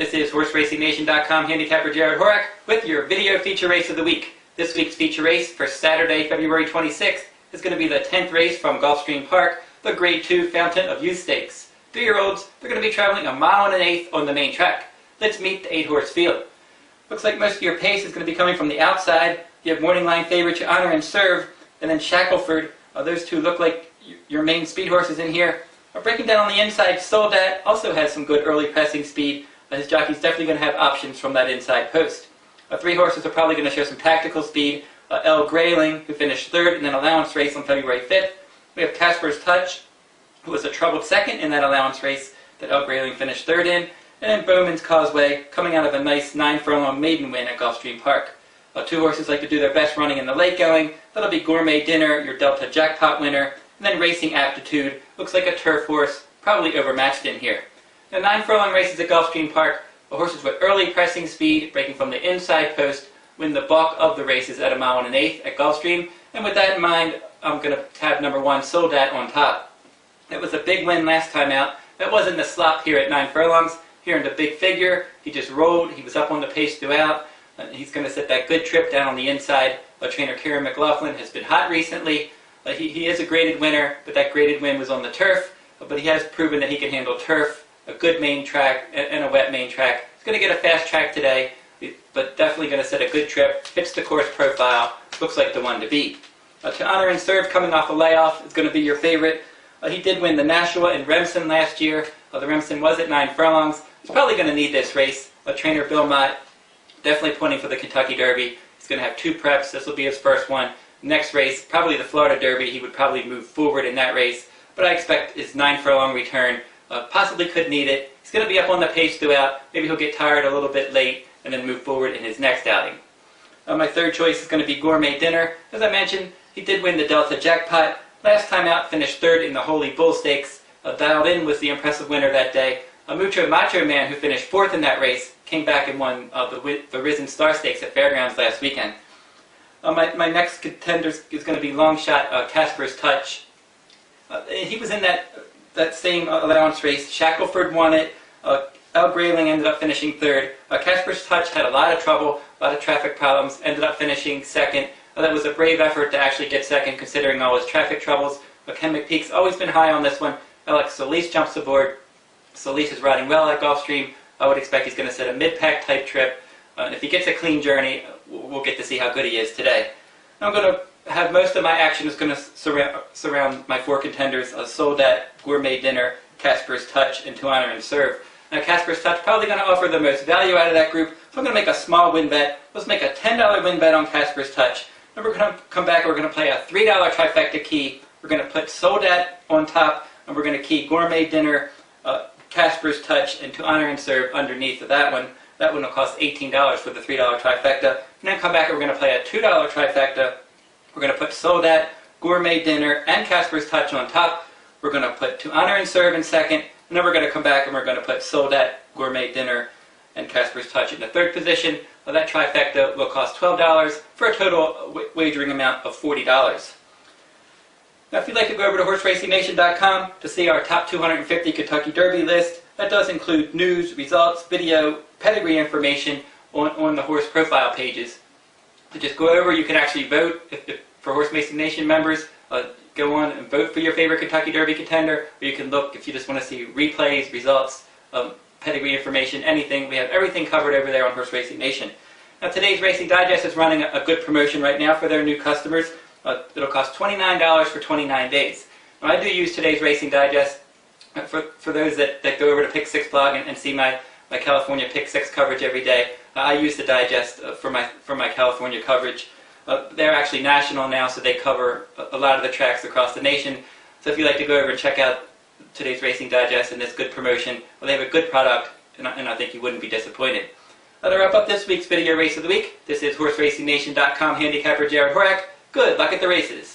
This is HorseRacingNation.com handicapper Jared Horak with your video feature race of the week. This week's feature race for Saturday, February 26th is going to be the 10th race from Gulfstream Park, the Grade 2 Fountain of Youth Stakes. 3-year-olds, they're going to be traveling 1.1 miles on the main track. Let's meet the 8-horse field. Looks like most of your pace is going to be coming from the outside. You have morning line favorites, your Honor and Serve, and then Shackleford. Those two look like your main speed horses in here. Breaking down on the inside, Soldat also has some good early pressing speed. His jockey's definitely going to have options from that inside post. 3 horses are probably going to show some tactical speed. El Grayling, who finished 3rd in that allowance race on February 5th. We have Casper's Touch, who was a troubled 2nd in that allowance race that El Grayling finished 3rd in. And then Bowman's Causeway, coming out of a nice 9-furlong maiden win at Gulfstream Park. 2 horses like to do their best running in the late going. That'll be Gourmet Dinner, your Delta Jackpot winner. And then Racing Aptitude, looks like a turf horse, probably overmatched in here. Now 9-furlong races at Gulfstream Park, horses with early pressing speed, breaking from the inside post, win the bulk of the races at 1.1 miles at Gulfstream. And with that in mind, I'm going to have number 1, Soldat, on top. It was a big win last time out. That wasn't the slop here at 9 furlongs. Here in the big figure, he just rolled. He was up on the pace throughout. He's going to set that good trip down on the inside. Trainer Kieran McLaughlin has been hot recently. He is a graded winner, but that graded win was on the turf. But he has proven that he can handle turf, a good main track, and a wet main track. He's going to get a fast track today, but definitely going to set a good trip. Fits the course profile. Looks like the one to beat. To Honor and Serve, coming off a layoff, is going to be your favorite. He did win the Nashua in Remsen last year. The Remsen was at 9 furlongs. He's probably going to need this race. Trainer Bill Mott definitely pointing for the Kentucky Derby. He's going to have 2 preps. This will be his first one. Next race, probably the Florida Derby. He would probably move forward in that race. But I expect his 9-furlong return possibly could need it. He's going to be up on the pace throughout. Maybe he'll get tired a little bit late and then move forward in his next outing. My third choice is going to be Gourmet Dinner. As I mentioned, he did win the Delta Jackpot. Last time out, finished 3rd in the Holy Bull Stakes. Dialed in was the impressive winner that day. Mucho Macho Man, who finished 4th in that race, came back and won the Risen Star Stakes at Fairgrounds last weekend. My next contender is going to be Longshot Casper's Touch. He was in that same allowance race. Shackleford won it. El Grayling ended up finishing 3rd. Casper's Touch had a lot of trouble, a lot of traffic problems, ended up finishing 2nd. That was a brave effort to actually get 2nd considering all his traffic troubles. Ken McPeak's always been high on this one. Alex Solis jumps aboard. Solis is riding well at Gulfstream. I would expect he's going to set a mid-pack type trip. If he gets a clean journey, we'll get to see how good he is today. I'm going to have most of my action is going to surround my 4 contenders, Soldat, Gourmet Dinner, Casper's Touch, and To Honor and Serve. Now Casper's Touch probably going to offer the most value out of that group, so I'm going to make a small win bet. Let's make a $10 win bet on Casper's Touch. Then we're going to come back and we're going to play a $3 trifecta key. We're going to put Soldat on top, and we're going to key Gourmet Dinner, Casper's Touch, and To Honor and Serve underneath of that one. That one will cost $18 for the $3 trifecta. And then come back and we're going to play a $2 trifecta. We're going to put Soldat, Gourmet Dinner, and Casper's Touch on top. We're going to put To Honor and Serve in 2nd. And then we're going to come back and we're going to put Soldat, Gourmet Dinner, and Casper's Touch in the 3rd position. That trifecta will cost $12 for a total wagering amount of $40. Now if you'd like to go over to HorseRacingNation.com to see our top 250 Kentucky Derby list, that does include news, results, video, pedigree information on the horse profile pages. So just go over, you can actually vote for Horse Racing Nation members. Go on and vote for your favorite Kentucky Derby contender, or you can look if you just want to see replays, results, pedigree information, anything. We have everything covered over there on Horse Racing Nation. Now today's Racing Digest is running a good promotion right now for their new customers. It'll cost $29 for 29 days. Now I do use today's Racing Digest for those that go over to Pick 6 blog and see my California Pick 6 coverage every day. I use the Digest for my California coverage. They're actually national now, so they cover a lot of the tracks across the nation. So if you'd like to go over and check out today's Racing Digest and this good promotion, well, they have a good product, and I think you wouldn't be disappointed. That'll wrap up this week's video race of the week. This is HorseRacingNation.com handicapper Jared Horak. Good luck at the races.